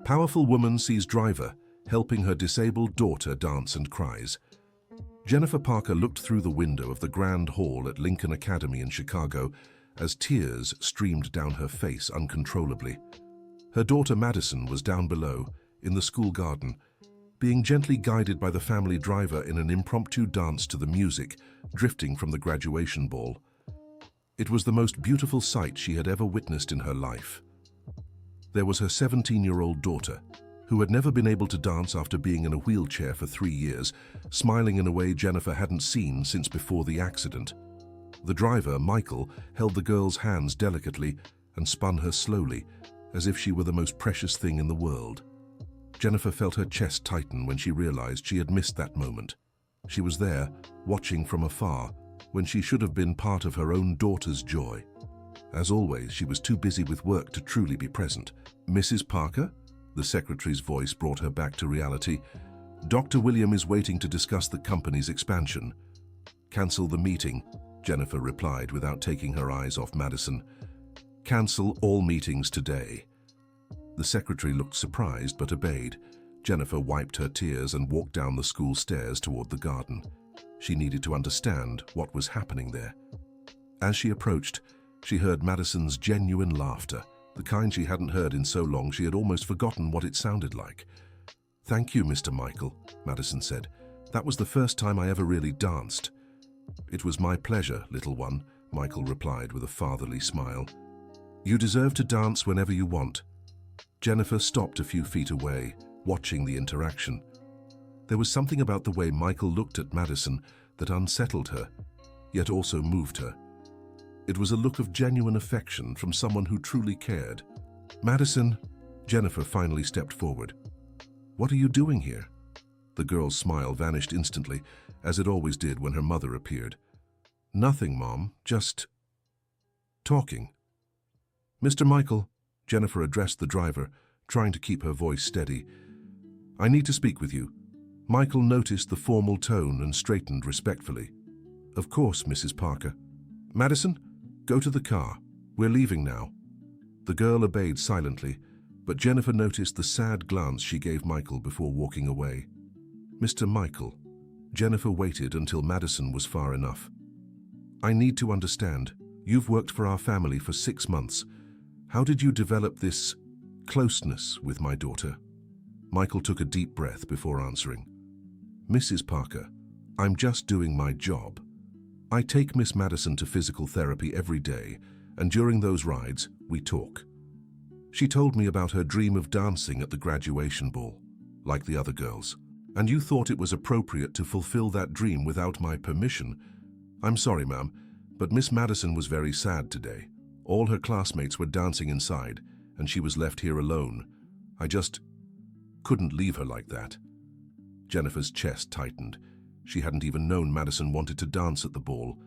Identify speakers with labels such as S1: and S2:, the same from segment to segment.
S1: Powerful woman sees driver helping her disabled daughter dance and cries. Jennifer Parker looked through the window of the Grand Hall at Lincoln Academy in Chicago as tears streamed down her face uncontrollably. Her daughter Madison was down below, in the school garden, being gently guided by the family driver in an impromptu dance to the music drifting from the graduation ball. It was the most beautiful sight she had ever witnessed in her life. There was her 17-year-old daughter, who had never been able to dance after being in a wheelchair for 3 years, smiling in a way Jennifer hadn't seen since before the accident. The driver, Michael, held the girl's hands delicately and spun her slowly, as if she were the most precious thing in the world. Jennifer felt her chest tighten when she realized she had missed that moment. She was there, watching from afar, when she should have been part of her own daughter's joy. As always, she was too busy with work to truly be present. "Mrs. Parker?" The secretary's voice brought her back to reality. "Dr. William is waiting to discuss the company's expansion." "Cancel the meeting," Jennifer replied without taking her eyes off Madison. "Cancel all meetings today." The secretary looked surprised but obeyed. Jennifer wiped her tears and walked down the school stairs toward the garden. She needed to understand what was happening there. As she approached, she heard Madison's genuine laughter, the kind she hadn't heard in so long she had almost forgotten what it sounded like. "Thank you, Mr. Michael," Madison said. "That was the first time I ever really danced." "It was my pleasure, little one," Michael replied with a fatherly smile. "You deserve to dance whenever you want." Jennifer stopped a few feet away, watching the interaction. There was something about the way Michael looked at Madison that unsettled her, yet also moved her. It was a look of genuine affection from someone who truly cared. "Madison," Jennifer finally stepped forward. "What are you doing here?" The girl's smile vanished instantly, as it always did when her mother appeared. "Nothing, Mom, just talking." "Mr. Michael," Jennifer addressed the driver, trying to keep her voice steady. "I need to speak with you." Michael noticed the formal tone and straightened respectfully. "Of course, Mrs. Parker." "Madison, go to the car. We're leaving now." The girl obeyed silently, but Jennifer noticed the sad glance she gave Michael before walking away. "Mr. Michael." Jennifer waited until Madison was far enough. "I need to understand. You've worked for our family for 6 months. How did you develop this closeness with my daughter?" Michael took a deep breath before answering. "Mrs. Parker, I'm just doing my job. I take Miss Madison to physical therapy every day, and during those rides, we talk. She told me about her dream of dancing at the graduation ball, like the other girls. And you thought it was appropriate to fulfill that dream without my permission. I'm sorry, ma'am, but Miss Madison was very sad today. All her classmates were dancing inside, and she was left here alone. I just couldn't leave her like that." Jennifer's chest tightened. She hadn't even known Madison wanted to dance at the ball.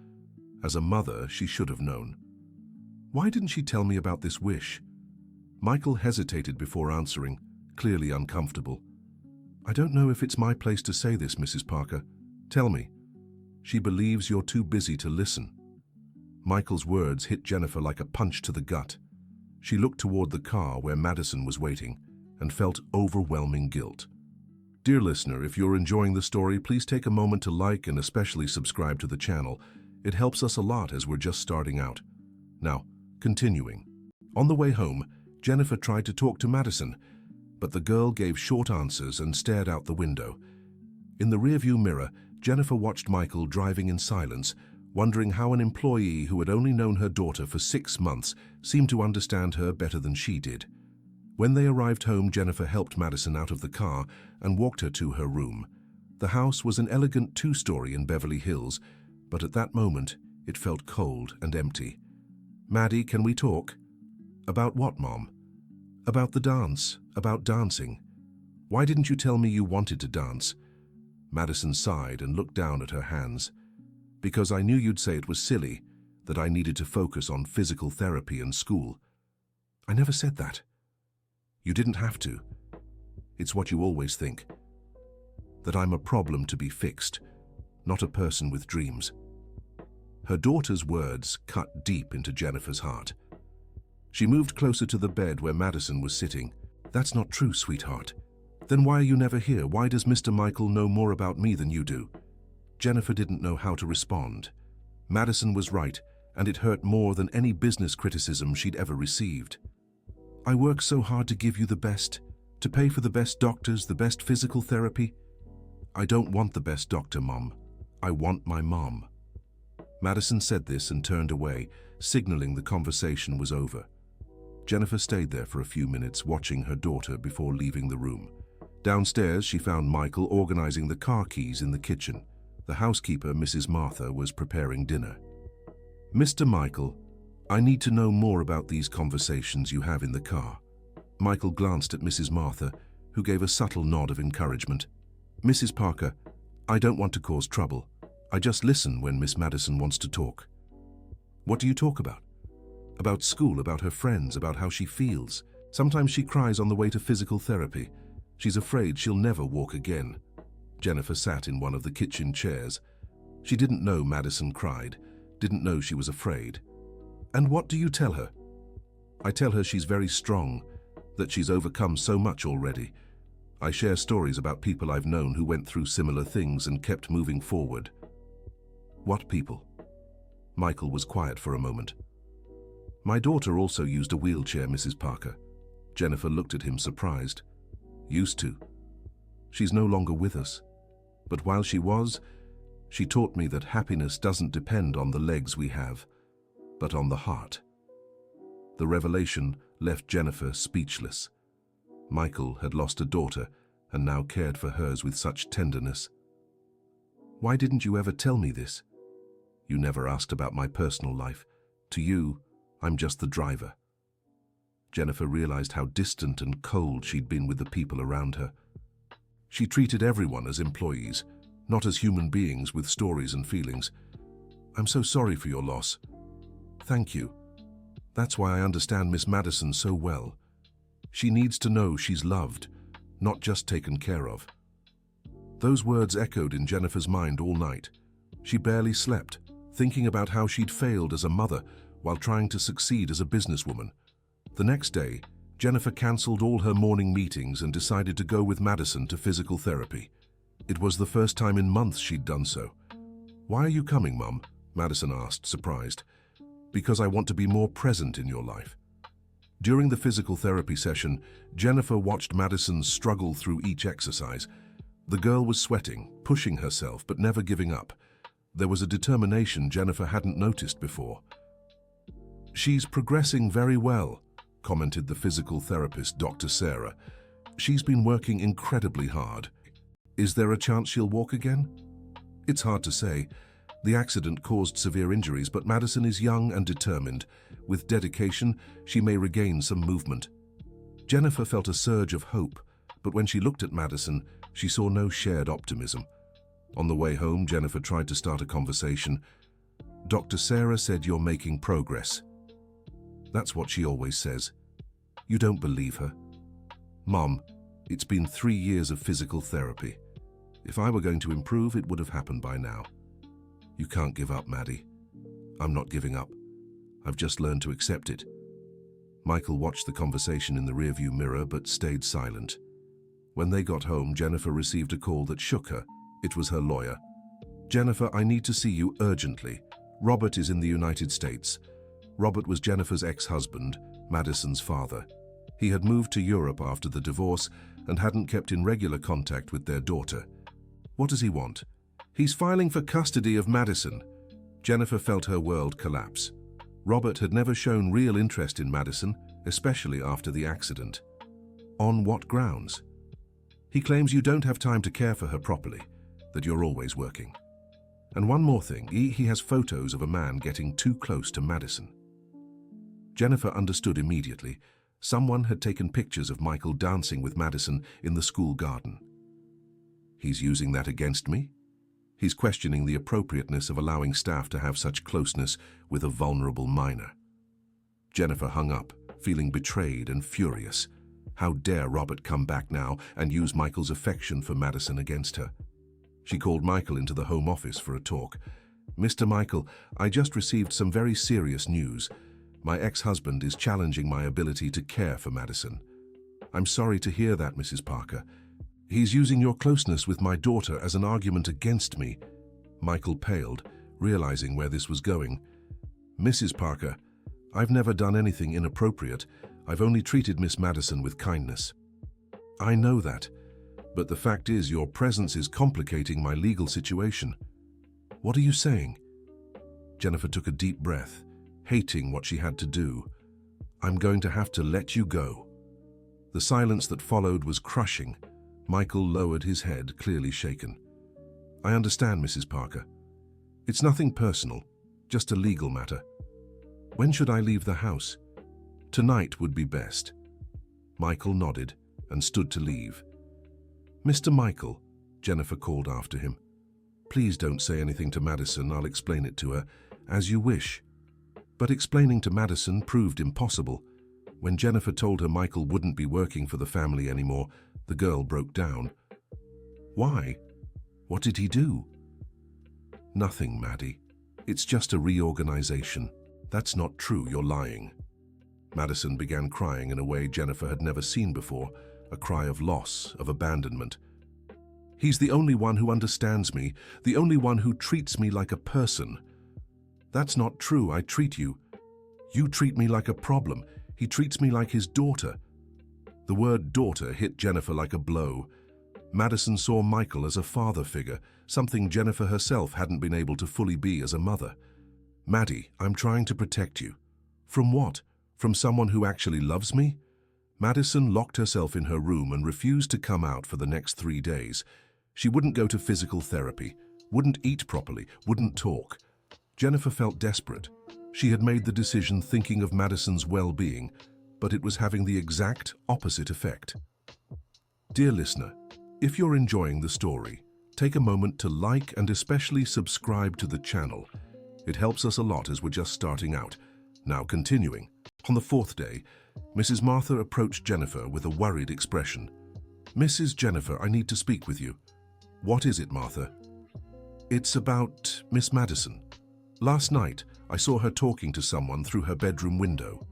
S1: As a mother, she should have known. "Why didn't she tell me about this wish?" Michael hesitated before answering, clearly uncomfortable. "I don't know if it's my place to say this, Mrs. Parker. Tell me." "She believes you're too busy to listen." Michael's words hit Jennifer like a punch to the gut. She looked toward the car where Madison was waiting and felt overwhelming guilt. Dear listener, if you're enjoying the story, please take a moment to like and especially subscribe to the channel. It helps us a lot as we're just starting out. Now, continuing. On the way home, Jennifer tried to talk to Madison, but the girl gave short answers and stared out the window. In the rearview mirror, Jennifer watched Michael driving in silence, wondering how an employee who had only known her daughter for 6 months seemed to understand her better than she did. When they arrived home, Jennifer helped Madison out of the car and walked her to her room. The house was an elegant 2-story in Beverly Hills, but at that moment, it felt cold and empty. "Maddie, can we talk?" "About what, Mom?" "About the dance, about dancing. Why didn't you tell me you wanted to dance?" Madison sighed and looked down at her hands. "Because I knew you'd say it was silly, that I needed to focus on physical therapy and school." "I never said that." "You didn't have to. It's what you always think. That I'm a problem to be fixed, not a person with dreams." Her daughter's words cut deep into Jennifer's heart. She moved closer to the bed where Madison was sitting. That's not true, sweetheart. Then why are you never here? Why does Mr. Michael know more about me than you do? Jennifer didn't know how to respond. Madison was right, and it hurt more than any business criticism she'd ever received. I work so hard to give you the best, to pay for the best doctors, the best physical therapy. I don't want the best doctor, Mom. I want my mom. Madison said this and turned away, signaling the conversation was over. Jennifer stayed there for a few minutes, watching her daughter before leaving the room. Downstairs, she found Michael organizing the car keys in the kitchen. The housekeeper, Mrs. Martha, was preparing dinner. Mr. Michael, I need to know more about these conversations you have in the car. Michael glanced at Mrs. Martha, who gave a subtle nod of encouragement. Mrs. Parker, I don't want to cause trouble. I just listen when Miss Madison wants to talk. What do you talk about? About school, about her friends, about how she feels. Sometimes she cries on the way to physical therapy. She's afraid she'll never walk again. Jennifer sat in one of the kitchen chairs. She didn't know Madison cried, didn't know she was afraid. And what do you tell her? I tell her she's very strong, that she's overcome so much already. I share stories about people I've known who went through similar things and kept moving forward. What people? Michael was quiet for a moment. My daughter also used a wheelchair, Mrs. Parker. Jennifer looked at him surprised. Used to. She's no longer with us. But while she was, she taught me that happiness doesn't depend on the legs we have, but on the heart. The revelation left Jennifer speechless. Michael had lost a daughter and now cared for hers with such tenderness. Why didn't you ever tell me this? You never asked about my personal life. To you, I'm just the driver. Jennifer realized how distant and cold she'd been with the people around her. She treated everyone as employees, not as human beings with stories and feelings. I'm so sorry for your loss. Thank you. That's why I understand Miss Madison so well. She needs to know she's loved, not just taken care of. Those words echoed in Jennifer's mind all night. She barely slept, thinking about how she'd failed as a mother while trying to succeed as a businesswoman. The next day, Jennifer cancelled all her morning meetings and decided to go with Madison to physical therapy. It was the first time in months she'd done so. Why are you coming, Mum? Madison asked, surprised. Because I want to be more present in your life. During the physical therapy session, Jennifer watched Madison struggle through each exercise. The girl was sweating, pushing herself, but never giving up. There was a determination Jennifer hadn't noticed before. She's progressing very well, commented the physical therapist, Dr. Sarah. She's been working incredibly hard. Is there a chance she'll walk again? It's hard to say. The accident caused severe injuries, but Madison is young and determined. With dedication, she may regain some movement. Jennifer felt a surge of hope, but when she looked at Madison, she saw no shared optimism. On the way home, Jennifer tried to start a conversation. Dr. Sarah said you're making progress. That's what she always says. You don't believe her. Mom, it's been 3 years of physical therapy. If I were going to improve, it would have happened by now. You can't give up, Maddie. I'm not giving up. I've just learned to accept it. Michael watched the conversation in the rearview mirror but stayed silent. When they got home, Jennifer received a call that shook her. It was her lawyer. Jennifer, I need to see you urgently. Robert is in the United States. Robert was Jennifer's ex-husband, Madison's father. He had moved to Europe after the divorce and hadn't kept in regular contact with their daughter. What does he want? He's filing for custody of Madison. Jennifer felt her world collapse. Robert had never shown real interest in Madison, especially after the accident. On what grounds? He claims you don't have time to care for her properly, that you're always working. And one more thing, he has photos of a man getting too close to Madison. Jennifer understood immediately. Someone had taken pictures of Michael dancing with Madison in the school garden. He's using that against me? He's questioning the appropriateness of allowing staff to have such closeness with a vulnerable minor. Jennifer hung up, feeling betrayed and furious. How dare Robert come back now and use Michael's affection for Madison against her? She called Michael into the home office for a talk. Mr. Michael, I just received some very serious news. My ex-husband is challenging my ability to care for Madison. I'm sorry to hear that, Mrs. Parker. He's using your closeness with my daughter as an argument against me. Michael paled, realizing where this was going. Mrs. Parker, I've never done anything inappropriate. I've only treated Miss Madison with kindness. I know that, but the fact is your presence is complicating my legal situation. What are you saying? Jennifer took a deep breath, hating what she had to do. I'm going to have to let you go. The silence that followed was crushing. Michael lowered his head, clearly shaken. I understand, Mrs. Parker. It's nothing personal, just a legal matter. When should I leave the house? Tonight would be best. Michael nodded and stood to leave. Mr. Michael, Jennifer called after him. Please don't say anything to Madison, I'll explain it to her, as you wish. But explaining to Madison proved impossible. When Jennifer told her Michael wouldn't be working for the family anymore, the girl broke down. Why? What did he do? Nothing, Maddie. It's just a reorganization. That's not true, you're lying. Madison began crying in a way Jennifer had never seen before, a cry of loss, of abandonment. He's the only one who understands me, the only one who treats me like a person. That's not true, I treat you. You treat me like a problem. He treats me like his daughter. The word daughter hit Jennifer like a blow. Madison saw Michael as a father figure, something Jennifer herself hadn't been able to fully be as a mother. Maddie, I'm trying to protect you. From what? From someone who actually loves me? Madison locked herself in her room and refused to come out for the next 3 days. She wouldn't go to physical therapy, wouldn't eat properly, wouldn't talk. Jennifer felt desperate. She had made the decision thinking of Madison's well-being, but it was having the exact opposite effect. Dear listener, if you're enjoying the story, take a moment to like and especially subscribe to the channel. It helps us a lot as we're just starting out. Now continuing. On the 4th day, Mrs. Martha approached Jennifer with a worried expression. Mrs. Jennifer, I need to speak with you. What is it, Martha? It's about Miss Madison. Last night, I saw her talking to someone through her bedroom window.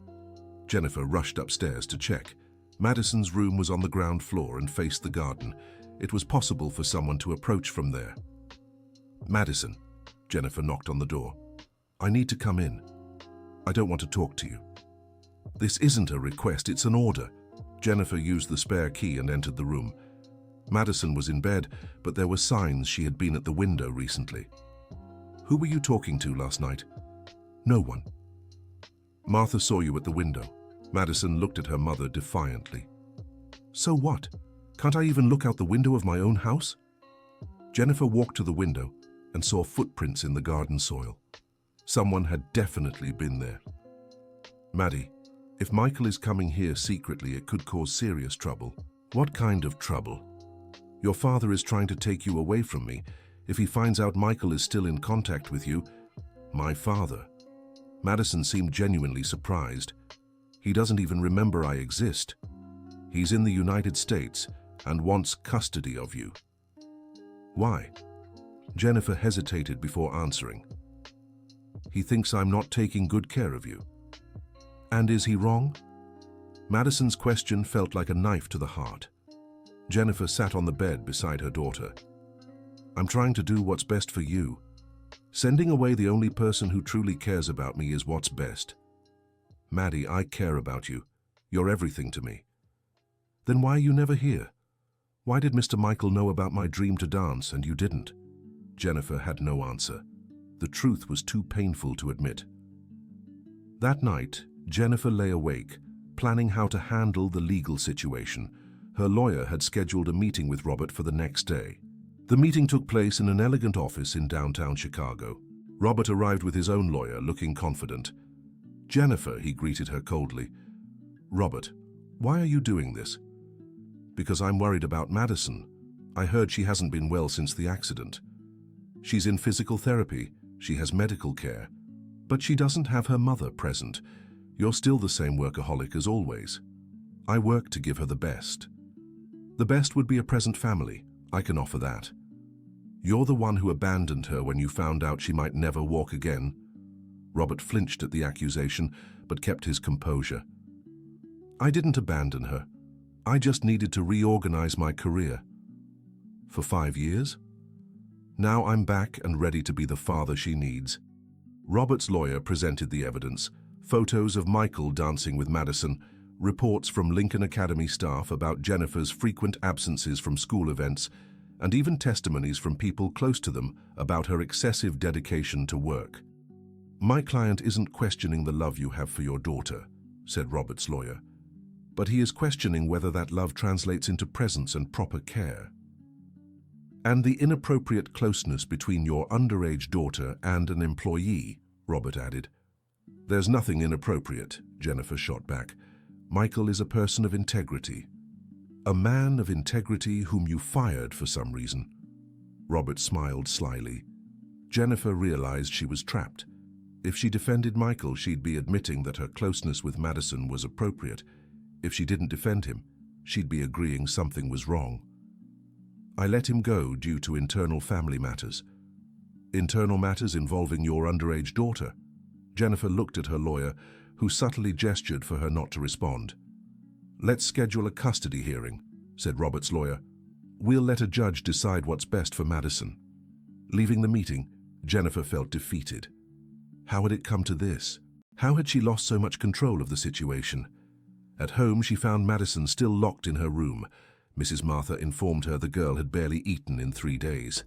S1: Jennifer rushed upstairs to check. Madison's room was on the ground floor and faced the garden. It was possible for someone to approach from there. Madison, Jennifer knocked on the door. I need to come in. I don't want to talk to you. This isn't a request, it's an order. Jennifer used the spare key and entered the room. Madison was in bed, but there were signs she had been at the window recently. Who were you talking to last night? No one. Martha saw you at the window. Madison looked at her mother defiantly. So what? Can't I even look out the window of my own house? Jennifer walked to the window and saw footprints in the garden soil. Someone had definitely been there. Maddie, if Michael is coming here secretly, it could cause serious trouble. What kind of trouble? Your father is trying to take you away from me. If he finds out Michael is still in contact with you, my father. Madison seemed genuinely surprised. He doesn't even remember I exist. He's in the United States and wants custody of you. Why? Jennifer hesitated before answering. He thinks I'm not taking good care of you. And is he wrong? Madison's question felt like a knife to the heart. Jennifer sat on the bed beside her daughter. I'm trying to do what's best for you. Sending away the only person who truly cares about me is what's best. Maddie, I care about you. You're everything to me. Then why are you never here? Why did Mr. Michael know about my dream to dance and you didn't? Jennifer had no answer. The truth was too painful to admit. That night, Jennifer lay awake, planning how to handle the legal situation. Her lawyer had scheduled a meeting with Robert for the next day. The meeting took place in an elegant office in downtown Chicago. Robert arrived with his own lawyer, looking confident. Jennifer, he greeted her coldly. Robert, why are you doing this? Because I'm worried about Madison. I heard she hasn't been well since the accident. She's in physical therapy, she has medical care, but she doesn't have her mother present. You're still the same workaholic as always. I work to give her the best. The best would be a present family. I can offer that. You're the one who abandoned her when you found out she might never walk again. Robert flinched at the accusation, but kept his composure. I didn't abandon her. I just needed to reorganize my career. For 5 years? Now I'm back and ready to be the father she needs. Robert's lawyer presented the evidence, photos of Michael dancing with Madison, reports from Lincoln Academy staff about Jennifer's frequent absences from school events, and even testimonies from people close to them about her excessive dedication to work. My client isn't questioning the love you have for your daughter, said Robert's lawyer, but he is questioning whether that love translates into presence and proper care. And the inappropriate closeness between your underage daughter and an employee, Robert added. There's nothing inappropriate, Jennifer shot back. Michael is a person of integrity. A man of integrity whom you fired for some reason. Robert smiled slyly. Jennifer realized she was trapped. If she defended Michael, she'd be admitting that her closeness with Madison was appropriate. If she didn't defend him, she'd be agreeing something was wrong. I let him go due to internal family matters. Internal matters involving your underage daughter? Jennifer looked at her lawyer, who subtly gestured for her not to respond. Let's schedule a custody hearing, said Robert's lawyer. We'll let a judge decide what's best for Madison. Leaving the meeting, Jennifer felt defeated. How had it come to this? How had she lost so much control of the situation? At home, she found Madison still locked in her room. Mrs. Martha informed her the girl had barely eaten in 3 days.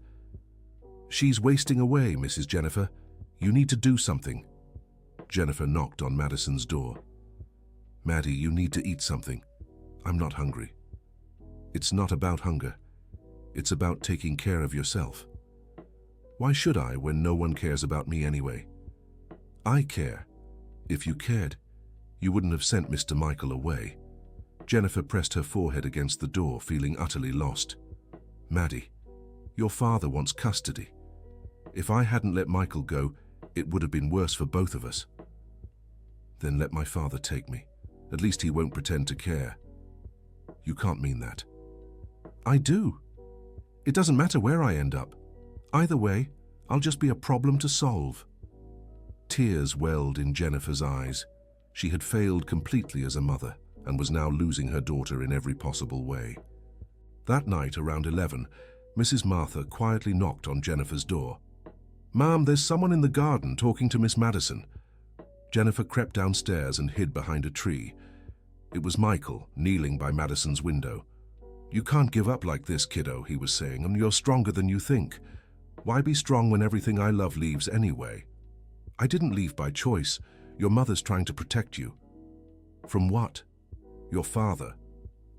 S1: She's wasting away, Mrs. Jennifer. You need to do something. Jennifer knocked on Madison's door. Maddie, you need to eat something. I'm not hungry. It's not about hunger. It's about taking care of yourself. Why should I when no one cares about me anyway? I care. If you cared, you wouldn't have sent Mr. Michael away. Jennifer pressed her forehead against the door, feeling utterly lost. Maddie, your father wants custody. If I hadn't let Michael go, it would have been worse for both of us. Then let my father take me. At least he won't pretend to care. You can't mean that. I do. It doesn't matter where I end up. Either way, I'll just be a problem to solve. Tears welled in Jennifer's eyes. She had failed completely as a mother and was now losing her daughter in every possible way. That night, around 11, Mrs. Martha quietly knocked on Jennifer's door. Ma'am, there's someone in the garden talking to Miss Madison. Jennifer crept downstairs and hid behind a tree. It was Michael, kneeling by Madison's window. You can't give up like this, kiddo, he was saying, and you're stronger than you think. Why be strong when everything I love leaves anyway? I didn't leave by choice. Your mother's trying to protect you. From what? Your father.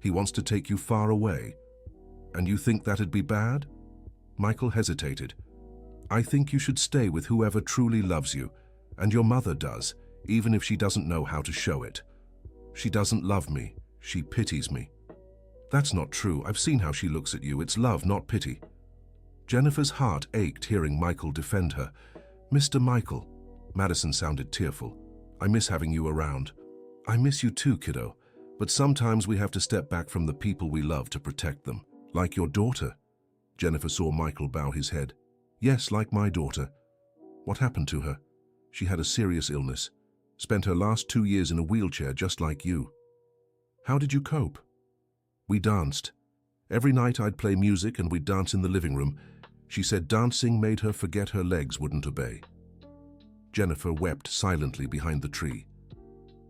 S1: He wants to take you far away. And you think that'd be bad? Michael hesitated. I think you should stay with whoever truly loves you, and your mother does, even if she doesn't know how to show it. She doesn't love me. She pities me. That's not true. I've seen how she looks at you. It's love, not pity. Jennifer's heart ached hearing Michael defend her. Mr. Michael. Madison sounded tearful. I miss having you around. I miss you too, kiddo. But sometimes we have to step back from the people we love to protect them. Like your daughter. Jennifer saw Michael bow his head. Yes, like my daughter. What happened to her? She had a serious illness. Spent her last 2 years in a wheelchair just like you. How did you cope? We danced. Every night I'd play music and we'd dance in the living room. She said dancing made her forget her legs wouldn't obey. Jennifer wept silently behind the tree.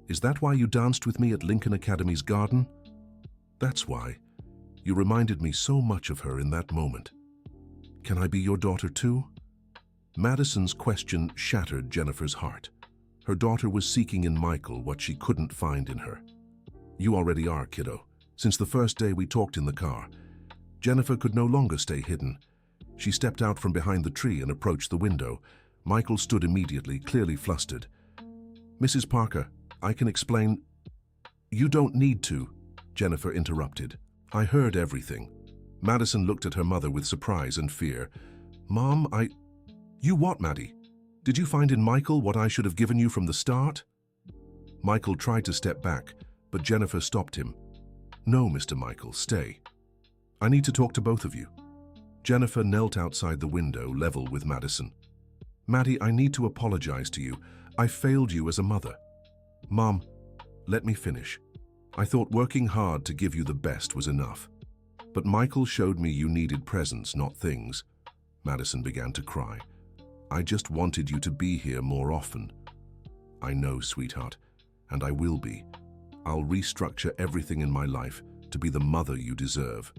S1: Is that why you danced with me at Lincoln Academy's garden? That's why. You reminded me so much of her in that moment. Can I be your daughter too? Madison's question shattered Jennifer's heart. Her daughter was seeking in Michael what she couldn't find in her. You already are, kiddo. Since the first day we talked in the car. Jennifer could no longer stay hidden. She stepped out from behind the tree and approached the window. Michael stood immediately, clearly flustered. Mrs. Parker, I can explain. You don't need to, Jennifer interrupted. I heard everything. Madison looked at her mother with surprise and fear. Mom, You what, Maddie? Did you find in Michael what I should have given you from the start? Michael tried to step back, but Jennifer stopped him. No, Mr. Michael, stay. I need to talk to both of you. Jennifer knelt outside the window, level with Madison. Maddie, I need to apologize to you. I failed you as a mother. Mom, let me finish. I thought working hard to give you the best was enough. But Michael showed me you needed presents, not things. Madison began to cry. I just wanted you to be here more often. I know, sweetheart, and I will be. I'll restructure everything in my life to be the mother you deserve.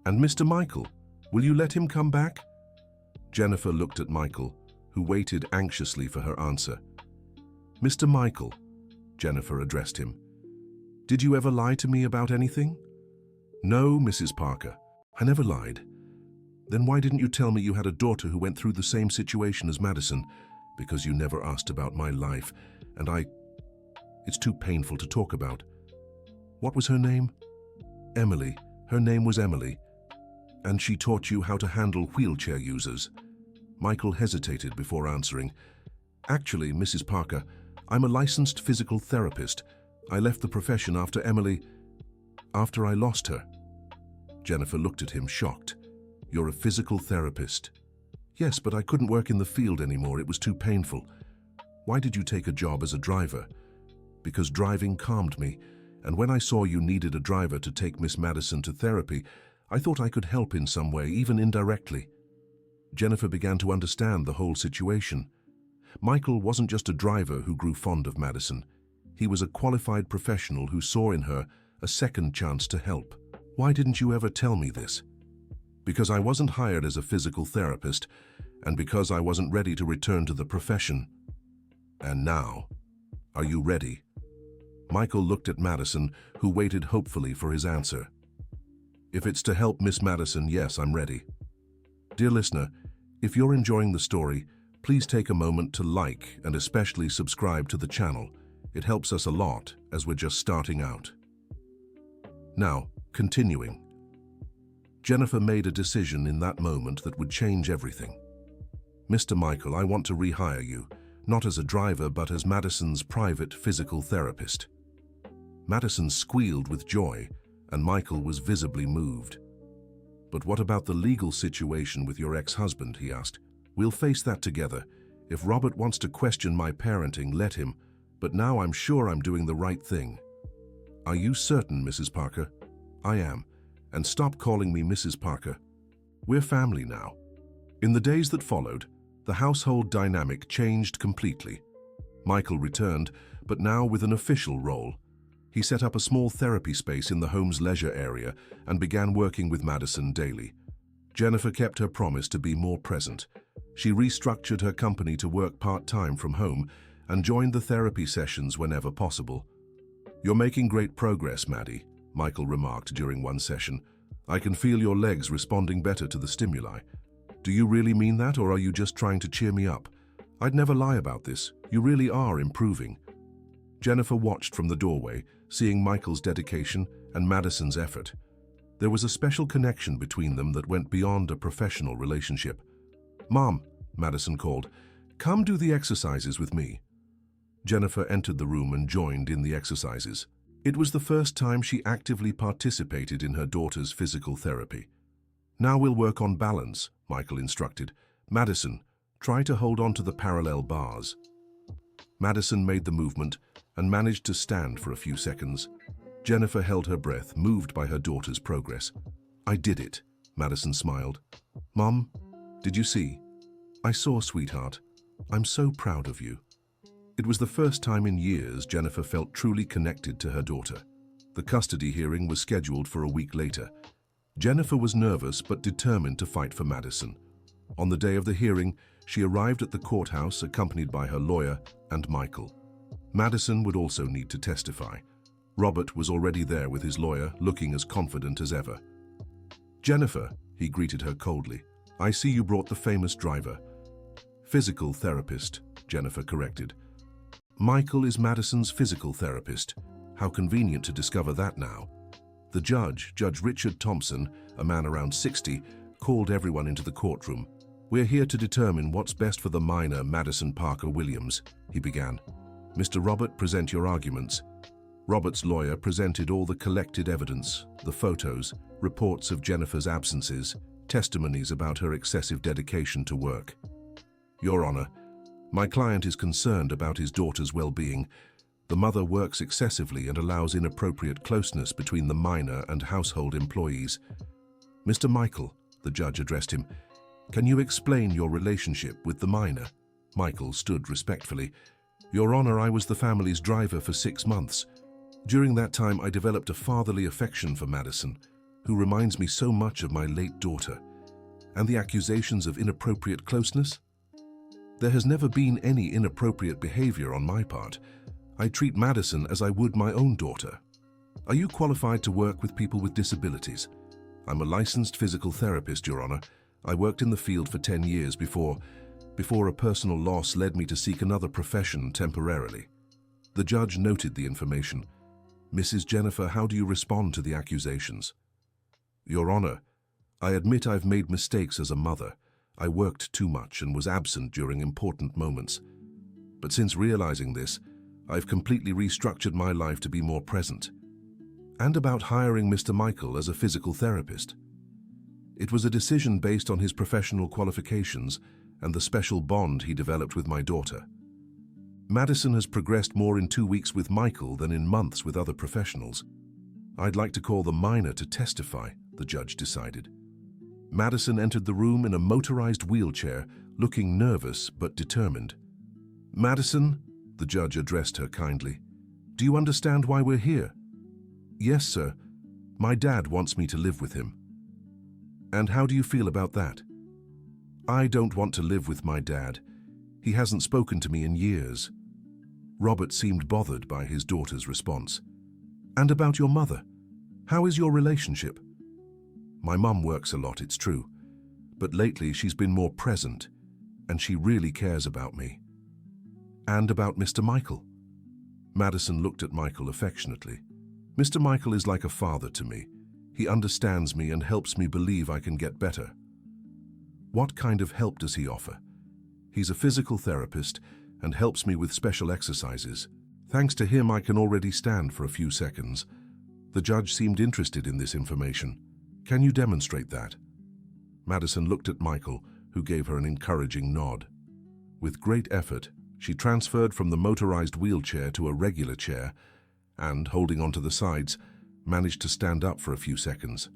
S1: And Mr. Michael, will you let him come back? Jennifer looked at Michael, who waited anxiously for her answer. Mr. Michael, Jennifer addressed him. Did you ever lie to me about anything? No, Mrs. Parker, I never lied. Then why didn't you tell me you had a daughter who went through the same situation as Madison? Because you never asked about my life, and it's too painful to talk about. What was her name? Emily. Her name was Emily. And she taught you how to handle wheelchair users. Michael hesitated before answering. Actually, Mrs. Parker, I'm a licensed physical therapist. I left the profession after I lost her. Jennifer looked at him, shocked. You're a physical therapist. Yes, but I couldn't work in the field anymore. It was too painful. Why did you take a job as a driver? Because driving calmed me, and when I saw you needed a driver to take Miss Madison to therapy, I thought I could help in some way, even indirectly. Jennifer began to understand the whole situation. Michael wasn't just a driver who grew fond of Madison. He was a qualified professional who saw in her a second chance to help. Why didn't you ever tell me this? Because I wasn't hired as a physical therapist, and because I wasn't ready to return to the profession. And now, are you ready? Michael looked at Madison, who waited hopefully for his answer. If it's to help Miss Madison, yes, I'm ready. Dear listener, if you're enjoying the story, please take a moment to like and especially subscribe to the channel. It helps us a lot as we're just starting out. Now, continuing. Jennifer made a decision in that moment that would change everything. Mr. Michael, I want to rehire you, not as a driver but as Madison's private physical therapist. Madison squealed with joy, and Michael was visibly moved. But what about the legal situation with your ex-husband, he asked. We'll face that together. If Robert wants to question my parenting, let him, but now I'm sure I'm doing the right thing. Are you certain, Mrs. Parker? I am. And stop calling me Mrs. Parker. We're family now. In the days that followed, the household dynamic changed completely. Michael returned, but now with an official role. He set up a small therapy space in the home's leisure area and began working with Madison daily. Jennifer kept her promise to be more present. She restructured her company to work part-time from home and joined the therapy sessions whenever possible. You're making great progress, Maddie, Michael remarked during one session. I can feel your legs responding better to the stimuli. Do you really mean that, or are you just trying to cheer me up? I'd never lie about this. You really are improving. Jennifer watched from the doorway, seeing Michael's dedication and Madison's effort. There was a special connection between them that went beyond a professional relationship. Mom, Madison called, come do the exercises with me. Jennifer entered the room and joined in the exercises. It was the first time she actively participated in her daughter's physical therapy. Now we'll work on balance, Michael instructed. Madison, try to hold on to the parallel bars. Madison made the movement and managed to stand for a few seconds. Jennifer held her breath, moved by her daughter's progress. I did it, Madison smiled. Mom, did you see? I saw, sweetheart. I'm so proud of you. It was the first time in years Jennifer felt truly connected to her daughter. The custody hearing was scheduled for a week later. Jennifer was nervous but determined to fight for Madison. On the day of the hearing, she arrived at the courthouse accompanied by her lawyer and Michael. Madison would also need to testify. Robert was already there with his lawyer, looking as confident as ever. Jennifer, he greeted her coldly. I see you brought the famous driver. Physical therapist, Jennifer corrected. Michael is Madison's physical therapist. How convenient to discover that now. The judge, Judge Richard Thompson, a man around 60, called everyone into the courtroom. We're here to determine what's best for the minor Madison Parker Williams, he began. Mr. Robert, present your arguments. Robert's lawyer presented all the collected evidence, the photos, reports of Jennifer's absences, testimonies about her excessive dedication to work. Your Honor, my client is concerned about his daughter's well-being. The mother works excessively and allows inappropriate closeness between the minor and household employees. Mr. Michael, the judge addressed him, can you explain your relationship with the minor? Michael stood respectfully. Your Honor, I was the family's driver for 6 months. During that time, I developed a fatherly affection for Madison, who reminds me so much of my late daughter. And the accusations of inappropriate closeness? There has never been any inappropriate behavior on my part. I treat Madison as I would my own daughter. Are you qualified to work with people with disabilities? I'm a licensed physical therapist, Your Honor. I worked in the field for 10 years before a personal loss led me to seek another profession temporarily. The judge noted the information. Mrs. Jennifer, how do you respond to the accusations? Your Honor, I admit I've made mistakes as a mother. I worked too much and was absent during important moments. But since realizing this, I've completely restructured my life to be more present. And about hiring Mr. Michael as a physical therapist. It was a decision based on his professional qualifications and the special bond he developed with my daughter. Madison has progressed more in 2 weeks with Michael than in months with other professionals. I'd like to call the minor to testify, the judge decided. Madison entered the room in a motorized wheelchair, looking nervous but determined. Madison, the judge addressed her kindly, do you understand why we're here? Yes, sir. My dad wants me to live with him. And how do you feel about that? I don't want to live with my dad. He hasn't spoken to me in years. Robert seemed bothered by his daughter's response. And about your mother? How is your relationship? My mum works a lot, it's true. But lately she's been more present, and she really cares about me. And about Mr. Michael? Madison looked at Michael affectionately. Mr. Michael is like a father to me. He understands me and helps me believe I can get better. What kind of help does he offer? He's a physical therapist and helps me with special exercises. Thanks to him, I can already stand for a few seconds. The judge seemed interested in this information. Can you demonstrate that? Madison looked at Michael, who gave her an encouraging nod. With great effort, she transferred from the motorized wheelchair to a regular chair and, holding onto the sides, managed to stand up for a few seconds.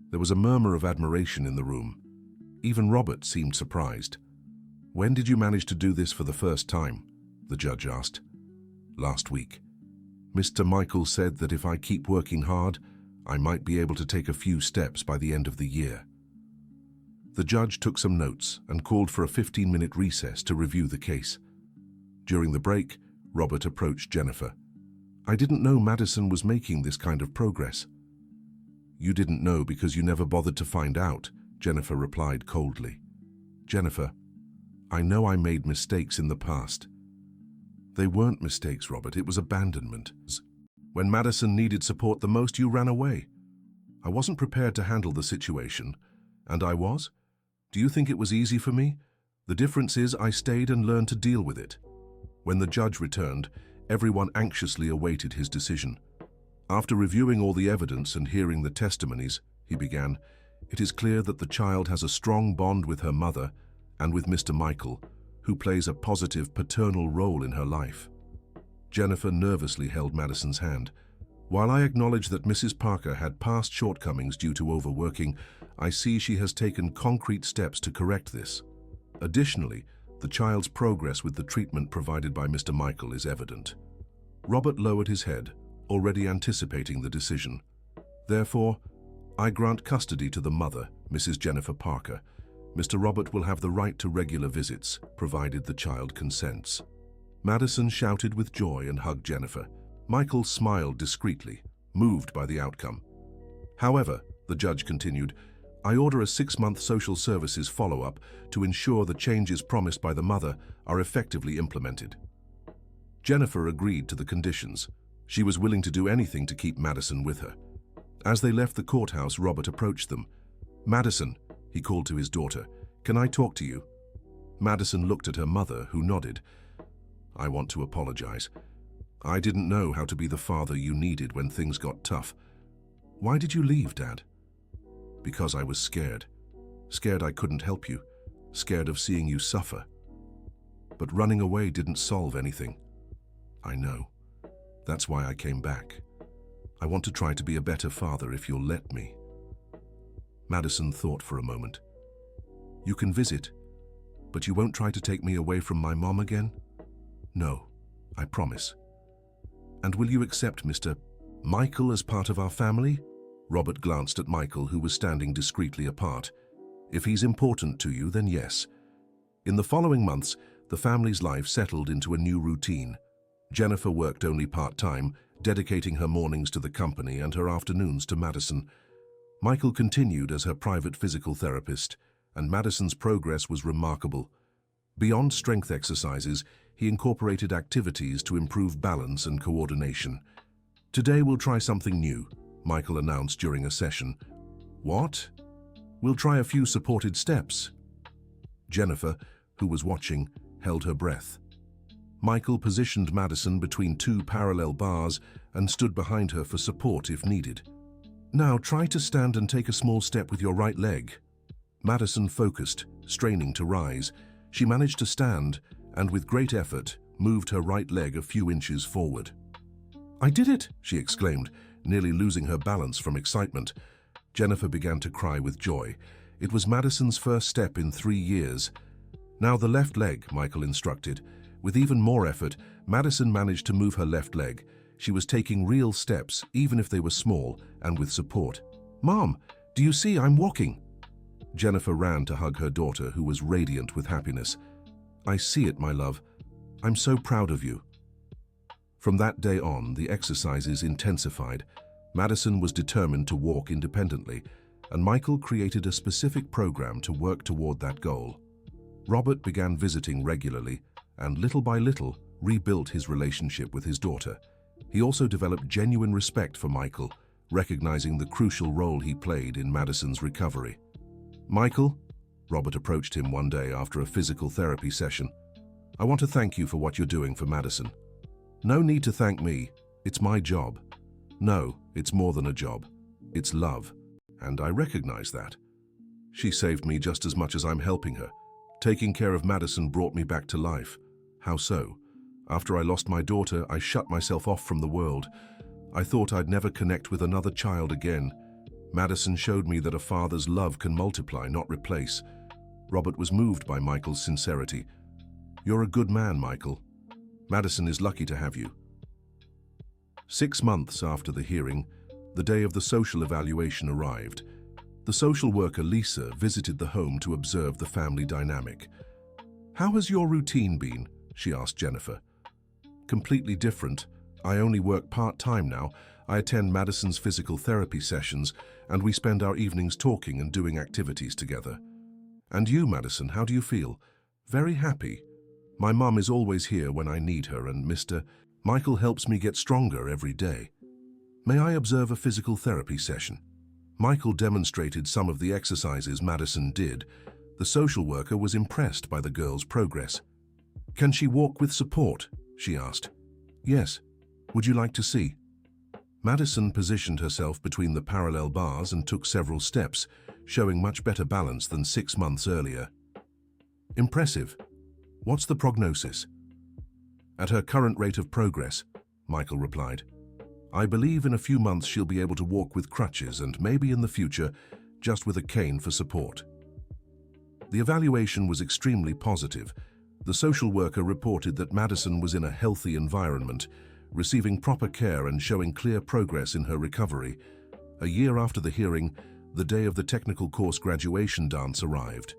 S1: There was a murmur of admiration in the room. Even Robert seemed surprised. When did you manage to do this for the first time? The judge asked. Last week. Mr. Michael said that if I keep working hard, I might be able to take a few steps by the end of the year. The judge took some notes and called for a 15-minute recess to review the case. During the break, Robert approached Jennifer. I didn't know Madison was making this kind of progress. You didn't know because you never bothered to find out, Jennifer replied coldly. Jennifer, I know I made mistakes in the past. They weren't mistakes, Robert, it was abandonment. When Madison needed support the most, you ran away. I wasn't prepared to handle the situation, and I was. Do you think it was easy for me? The difference is I stayed and learned to deal with it. When the judge returned, everyone anxiously awaited his decision. After reviewing all the evidence and hearing the testimonies, he began, it is clear that the child has a strong bond with her mother and with Mr. Michael, who plays a positive paternal role in her life. Jennifer nervously held Madison's hand. While I acknowledge that Mrs. Parker had past shortcomings due to overworking, I see she has taken concrete steps to correct this. Additionally, the child's progress with the treatment provided by Mr. Michael is evident. Robert lowered his head, already anticipating the decision. Therefore, I grant custody to the mother, Mrs. Jennifer Parker. Mr. Robert will have the right to regular visits, provided the child consents. Madison shouted with joy and hugged Jennifer. Michael smiled discreetly, moved by the outcome. However, the judge continued, I order a 6-month social services follow-up to ensure the changes promised by the mother are effectively implemented. Jennifer agreed to the conditions. She was willing to do anything to keep Madison with her. As they left the courthouse, Robert approached them. Madison, he called to his daughter, can I talk to you? Madison looked at her mother, who nodded. I want to apologize. I didn't know how to be the father you needed when things got tough. Why did you leave, Dad? Because I was scared. Scared I couldn't help you. Scared of seeing you suffer. But running away didn't solve anything. I know. That's why I came back. I want to try to be a better father if you'll let me." Madison thought for a moment. "You can visit, but you won't try to take me away from my mom again?" "No, I promise." "And will you accept Mr. Michael as part of our family?" Robert glanced at Michael, who was standing discreetly apart. "If he's important to you, then yes." In the following months, the family's life settled into a new routine. Jennifer worked only part-time, dedicating her mornings to the company and her afternoons to Madison. Michael continued as her private physical therapist, and Madison's progress was remarkable. Beyond strength exercises, he incorporated activities to improve balance and coordination. "Today we'll try something new," Michael announced during a session. "What?" "We'll try a few supported steps." Jennifer, who was watching, held her breath. Michael positioned Madison between two parallel bars and stood behind her for support if needed. "Now try to stand and take a small step with your right leg." Madison focused, straining to rise. She managed to stand and, with great effort, moved her right leg a few inches forward. "I did it!" she exclaimed, nearly losing her balance from excitement. Jennifer began to cry with joy. It was Madison's first step in 3 years. "Now the left leg," Michael instructed. With even more effort, Madison managed to move her left leg. She was taking real steps, even if they were small, and with support. "Mom, do you see I'm walking?" Jennifer ran to hug her daughter, who was radiant with happiness. "I see it, my love. I'm so proud of you." From that day on, the exercises intensified. Madison was determined to walk independently, and Michael created a specific program to work toward that goal. Robert began visiting regularly, and little by little rebuilt his relationship with his daughter. He also developed genuine respect for Michael, recognizing the crucial role he played in Madison's recovery. "Michael," Robert approached him one day after a physical therapy session, "I want to thank you for what you're doing for Madison." "No need to thank me. It's my job." "No, it's more than a job. It's love, and I recognize that. She saved me just as much as I'm helping her. Taking care of Madison brought me back to life." "How so?" "After I lost my daughter, I shut myself off from the world. I thought I'd never connect with another child again. Madison showed me that a father's love can multiply, not replace." Robert was moved by Michael's sincerity. "You're a good man, Michael. Madison is lucky to have you." 6 months after the hearing, the day of the social evaluation arrived. The social worker, Lisa, visited the home to observe the family dynamic. "How has your routine been?" she asked Jennifer. "Completely different. I only work part-time now. I attend Madison's physical therapy sessions, and we spend our evenings talking and doing activities together." "And you, Madison, how do you feel?" "Very happy. My mom is always here when I need her, and Mr. Michael helps me get stronger every day." "May I observe a physical therapy session?" Michael demonstrated some of the exercises Madison did. The social worker was impressed by the girl's progress. "Can she walk with support?" she asked. "Yes. Would you like to see?" Madison positioned herself between the parallel bars and took several steps, showing much better balance than 6 months earlier. "Impressive. What's the prognosis?" "At her current rate of progress," Michael replied. "I believe in a few months she'll be able to walk with crutches and maybe in the future just with a cane for support." The evaluation was extremely positive. The social worker reported that Madison was in a healthy environment, receiving proper care and showing clear progress in her recovery. A year after the hearing, the day of the technical course graduation dance arrived.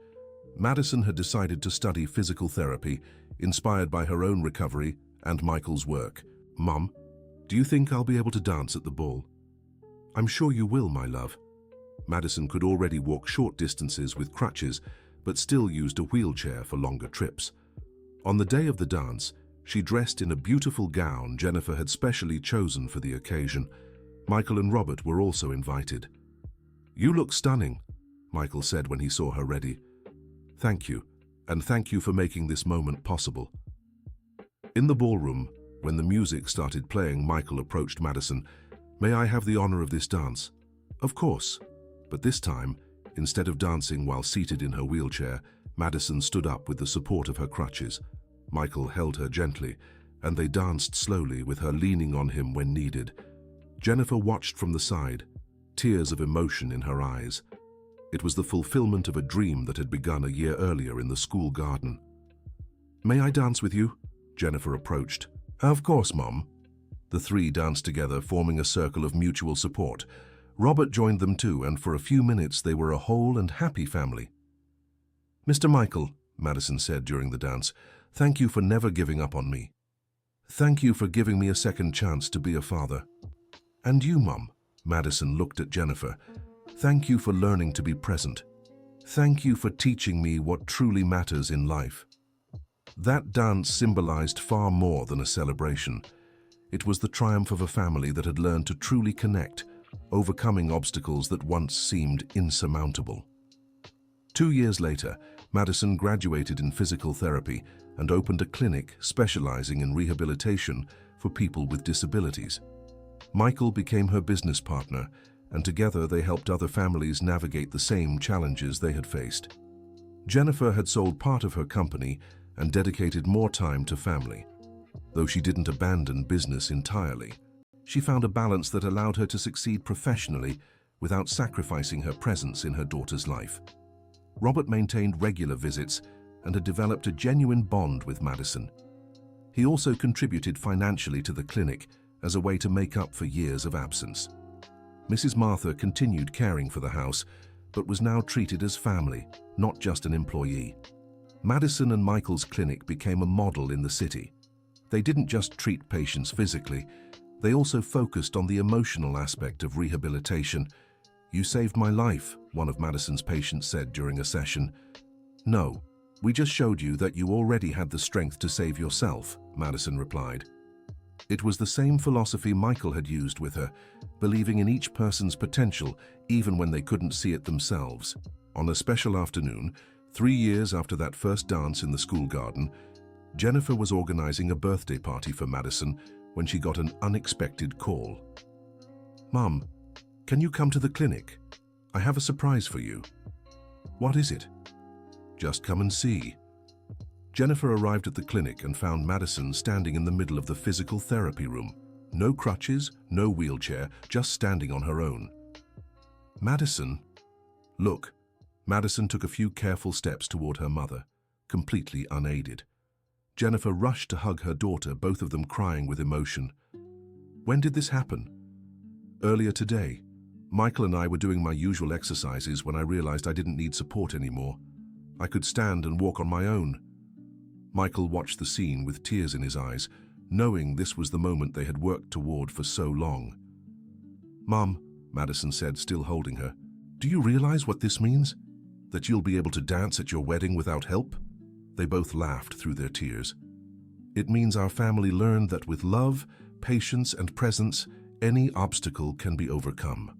S1: Madison had decided to study physical therapy, inspired by her own recovery and Michael's work. "Mom, do you think I'll be able to dance at the ball?" "I'm sure you will, my love." Madison could already walk short distances with crutches, but still used a wheelchair for longer trips. On the day of the dance, she dressed in a beautiful gown Jennifer had specially chosen for the occasion. Michael and Robert were also invited. "You look stunning," Michael said when he saw her ready. "Thank you, and thank you for making this moment possible." In the ballroom, when the music started playing, Michael approached Madison. "May I have the honor of this dance?" "Of course." But this time, instead of dancing while seated in her wheelchair, Madison stood up with the support of her crutches. Michael held her gently. and they danced slowly with her leaning on him when needed. Jennifer watched from the side, tears of emotion in her eyes. It was the fulfillment of a dream that had begun a year earlier in the school garden. "May I dance with you?" Jennifer approached. "Of course, Mom." The three danced together, forming a circle of mutual support. Robert joined them too, and for a few minutes they were a whole and happy family. "Mr. Michael," Madison said during the dance, "thank you for never giving up on me. Thank you for giving me a second chance to be a father. And you, Mom," Madison looked at Jennifer, "thank you for learning to be present. Thank you for teaching me what truly matters in life." That dance symbolized far more than a celebration. It was the triumph of a family that had learned to truly connect, overcoming obstacles that once seemed insurmountable. 2 years later, Madison graduated in physical therapy and opened a clinic specializing in rehabilitation for people with disabilities. Michael became her business partner, and together they helped other families navigate the same challenges they had faced. Jennifer had sold part of her company and dedicated more time to family. Though she didn't abandon business entirely, she found a balance that allowed her to succeed professionally without sacrificing her presence in her daughter's life. Robert maintained regular visits and had developed a genuine bond with Madison. He also contributed financially to the clinic as a way to make up for years of absence. Mrs. Martha continued caring for the house, but was now treated as family, not just an employee. Madison and Michael's clinic became a model in the city. They didn't just treat patients physically, they also focused on the emotional aspect of rehabilitation. "You saved my life," one of Madison's patients said during a session. "No, we just showed you that you already had the strength to save yourself," Madison replied. It was the same philosophy Michael had used with her, believing in each person's potential even when they couldn't see it themselves. On a special afternoon, 3 years after that first dance in the school garden, Jennifer was organizing a birthday party for Madison when she got an unexpected call. "Mom, can you come to the clinic? I have a surprise for you." "What is it?" "Just come and see." Jennifer arrived at the clinic and found Madison standing in the middle of the physical therapy room. No crutches, no wheelchair, just standing on her own. "Madison?" "Look." Madison took a few careful steps toward her mother, completely unaided. Jennifer rushed to hug her daughter, both of them crying with emotion. "When did this happen?" "Earlier today. Michael and I were doing my usual exercises when I realized I didn't need support anymore. I could stand and walk on my own." Michael watched the scene with tears in his eyes, knowing this was the moment they had worked toward for so long. "Mom," Madison said, still holding her, "do you realize what this means? That you'll be able to dance at your wedding without help?" They both laughed through their tears. "It means our family learned that with love, patience, and presence, any obstacle can be overcome."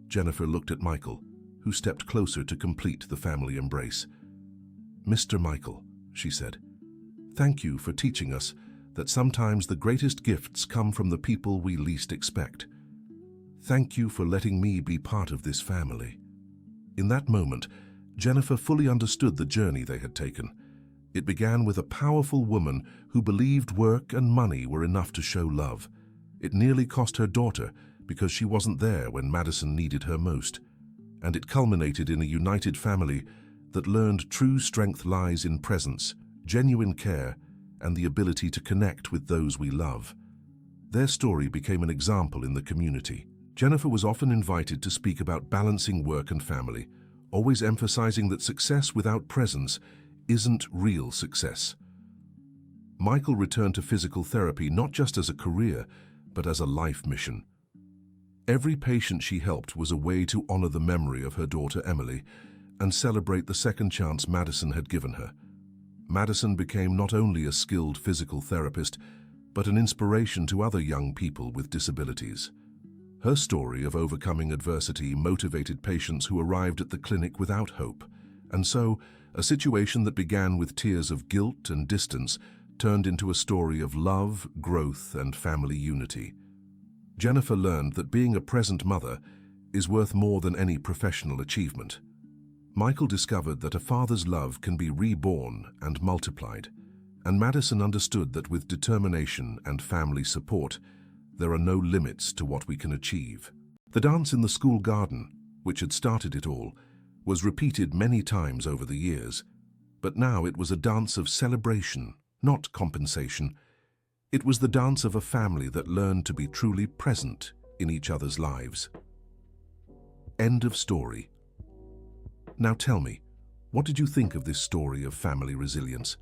S1: Jennifer looked at Michael, who stepped closer to complete the family embrace. "Mr. Michael," she said, "thank you for teaching us that sometimes the greatest gifts come from the people we least expect. Thank you for letting me be part of this family." In that moment, Jennifer fully understood the journey they had taken. It began with a powerful woman who believed work and money were enough to show love. It nearly cost her daughter because she wasn't there when Madison needed her most. And it culminated in a united family that learned true strength lies in presence, genuine care, and the ability to connect with those we love. Their story became an example in the community. Jennifer was often invited to speak about balancing work and family, always emphasizing that success without presence isn't real success. Michael returned to physical therapy not just as a career, but as a life mission. Every patient she helped was a way to honor the memory of her daughter Emily and celebrate the second chance Madison had given her. Madison became not only a skilled physical therapist, but an inspiration to other young people with disabilities. Her story of overcoming adversity motivated patients who arrived at the clinic without hope, and so a situation that began with tears of guilt and distance turned into a story of love, growth, and family unity. Jennifer learned that being a present mother is worth more than any professional achievement. Michael discovered that a father's love can be reborn and multiplied, And Madison understood that with determination and family support, there are no limits to what we can achieve. The dance in the school garden, which had started it all, was repeated many times over the years, but now it was a dance of celebration, not compensation. It was the dance of a family that learned to be truly present in each other's lives. End of story. Now tell me, what did you think of this story of family resilience?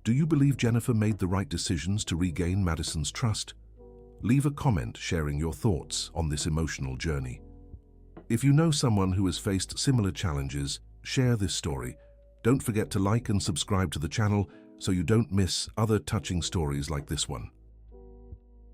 S1: Do you believe Jennifer made the right decisions to regain Madison's trust? Leave a comment sharing your thoughts on this emotional journey. If you know someone who has faced similar challenges, share this story. Don't forget to like and subscribe to the channel so you don't miss other touching stories like this one.